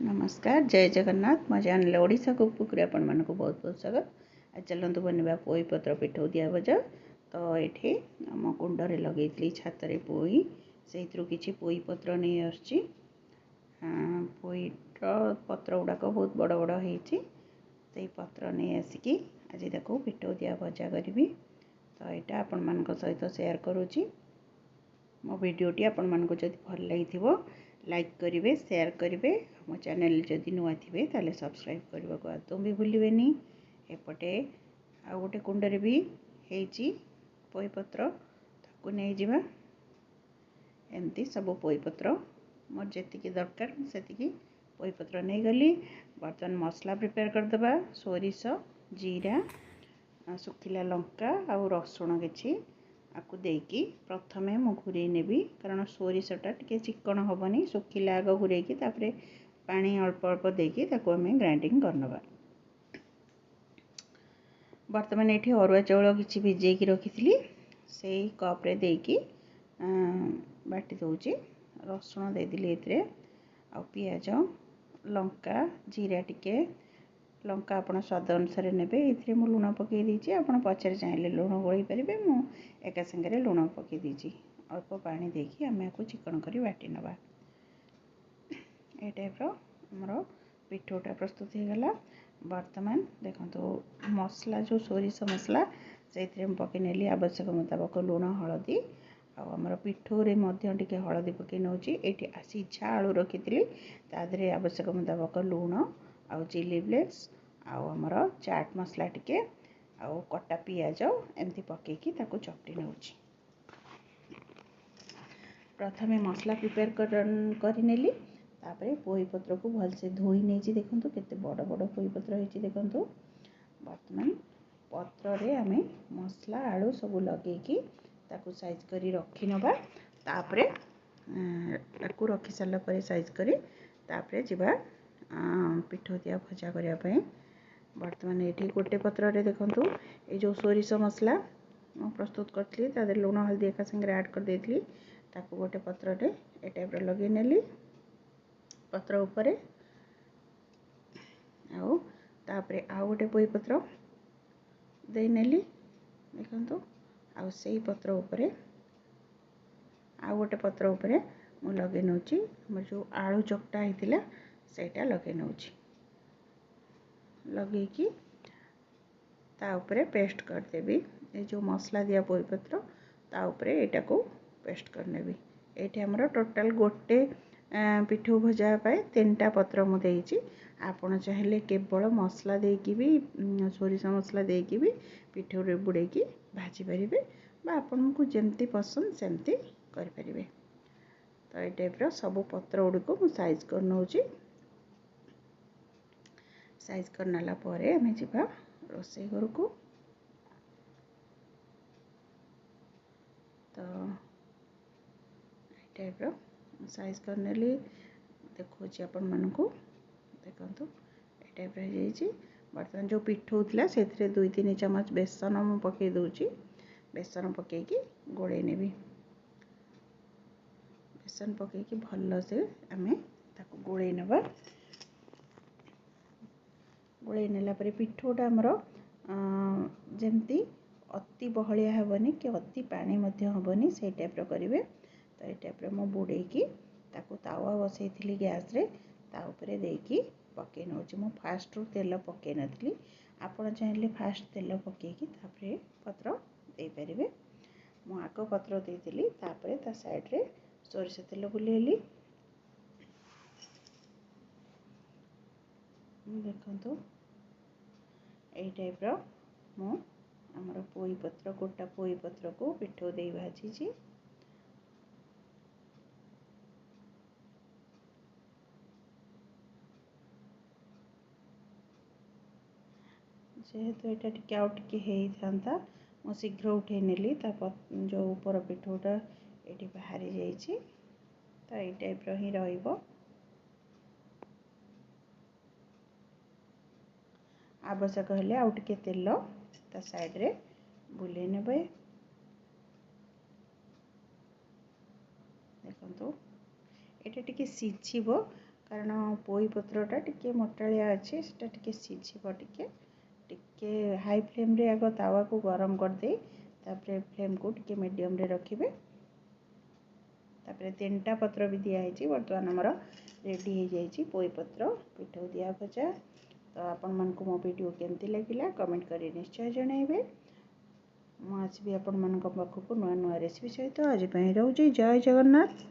नमस्कार जय जगन्नाथ मो चैनल ओडिशा कुक आपण मानक बहुत बहुत स्वागत। आज चलतु बनवा पोई पत्र पिठौ दिया भजा। तो ये आम कुंडे लगे छात पोई से किसी पोई पत्र नहीं आसची। पोई पत्र गुड़ाक बहुत बड़ बड़ होती पत्र नहीं आसिकी आज देखो पिठौ दिया भजा करी। तो यहाँ आपण मान सहित शेयर करुँची। मो भिडटी आपण मानक जब भल लगी लाइक करेंगे शेयर करेंगे। मो चैनल जदि नुआ थे ताले सब्सक्राइब करने को आदौ भी भूलें। एपटे आ गोटे कुंडे भी होती पोई पत्र ताकू नहीं जावा। एमती सब पोई पत्र मोर जी दरकार से पोई पत्र नहीं गली। बर्तमान मसला प्रिपेयर करदे सोरिष जीरा सुखिला लंका आ रसुण किछि आपको देकी प्रथमे मु घूरे नेबी कारण सोरिषटा टिके चिकन हेनी सुखिला आग घूरेकी तापरे पानी अल्प अल्प देकी ताको आमे ग्राइंडिंग करनबा। बर्तमान ये अरुआ चाउल किछि भिजेकी रखी से कप रे देकी बाटी दउची। रसुण दे दिली एतरे आ पियाज लंका जीरा टिके लंका आपण स्वाद अनुसार नेबे। इथरे मु लुण पकई दीची आपण पछरे चाहिले लुण गोळी परिबे। मु एका संगे लुण पकई दीची अल्प पानी देकी आमे को चिकन करी बाटी नबा। ए टाइप रो हमरो पिठोटा प्रस्तुत हो गला। वर्तमान देखंतु मसला जो सोरिष मसला से पकई नेली आवश्यक मुताबिक लुण हळदी आमर पिठोरे मध्य टिके हळदी पकई नउची। एठी सिझा आलू रखितली तादरे आवश्यक मुताबिक लुण आ चिली फ्लेक्स आमर चाट मसला टिके आ कटा पियाज एमती पकईकी ताको चकटी नउची। प्रथमे मसला प्रिपेयर करनेली तापरे पोई पत्र को भलसे धोई नहीं देखंतु केते बड़ बड़ पोई पत्र होइची देखंतु। वर्तमान पत्र रे आमे मसला आलू सब लगेकी ताको साइज करी रखी नबा। तापरे ताको रखी सारला परे साइज करी तापरे जिबा पिठौ दिया भजा करिया पई। वर्तमान ये गोटे पत्र रे देखंतु ये जो सोरिष मसला प्रस्तुत करथली तादे लुण हल्दी एका संगे ऐड कर देथली ताको गोटे पत्र रे ए टाइप रे लगे नेली पत्र ऊपर आउ तापरे आ गोटे पोई पत्र दे नेली देखंतु आउ सेही पत्र ऊपर आ गोटे पत्र ऊपर मु लगे नउची हमर जो आलू चकटा हितिला सेटा लगे नउची। लगे कि ता ऊपर पेस्ट कर देबी ए जो मसला दिया पोई पत्र ता ऊपर एटा को पेस्ट कर नेबी। एठी हमर टोटल गोटे पिठौ भजा पाए तीनटा पत्र मु देइची। आपण चाहिले केवल मसला देकी भी सोरिष मसला देकी भी पिठौ रे बुड़ेकी भाजी परिबे बा आपन को जेमती पसंद सेमती कर परिबे। तो ए टाइप रो सब पत्र उडी को मु साइज कर नउची। साइज कर नाला परे हमें जीवा रोसे घर को। तो टाइप रो साइज कर नेली देखो आपण मान को देखंतु ए टाइप रे जाईची। वर्तमान जो पिठौ थिला सेथरे 2-3 चम्मच बेसन मु पकई दोची। बेसन पकई की गोळे नेबी बेसन पकई की भल्लो से हमें ताको गोळे नेबा। गोळे नेला परे पिठोटा हमर जेमती अति बहलिया हेबनी कि अति पानी मध्य हेबनी से टाइप रो करिवे। तो ए टाइप रो मो बुडे की ताको तावा बसैथिली गैस रे ता ऊपर देकी पकई नउची। मो फास्ट रो तेल पकई नथली आपण चाहिले फास्ट तेल पकई की तापरे पत्र दे परिवे। मो आको पत्र देथिली तापरे ता साइड रे सोरिष तेल बुलेली देखंतु ए टाइप रो मो हमर पोई पत्र गोटा पोई पत्र को पिठौ दे भाजी छी। जेहेतु एटा टिके आउट के हेई थांता मो शीघ्र उठे नेली ता जो ऊपर पिठौटा एटी बाहरी जाईची। तो ए टाइप रो ही रहइबो। आवश्यक हेले आउ टिके तेल ता साइड रे बुले नेबे देखंतु एटा टिके सिझिबो कारण पोई पत्रटा टिके मोटालिया अच्छे से टिके सीझिब टिके हाई फ्लेम रे आग तावा को गरम कर दे तापरे फ्लेम को टिके मीडियम रे रखिबे। तापरे 3टा पत्र भी दिया है। बर्तमान आमर रेडी हो जाइए पोई पत्र पिठौ दिया भजा। तो आपण मानकु मो वीडियो केमती लगिला कमेंट करी निश्चय जनइबे। मु आसबि आपण मानक पाखकु नुआ नुआ रेसिपी सहित आज पई रहउची। जय जगन्नाथ।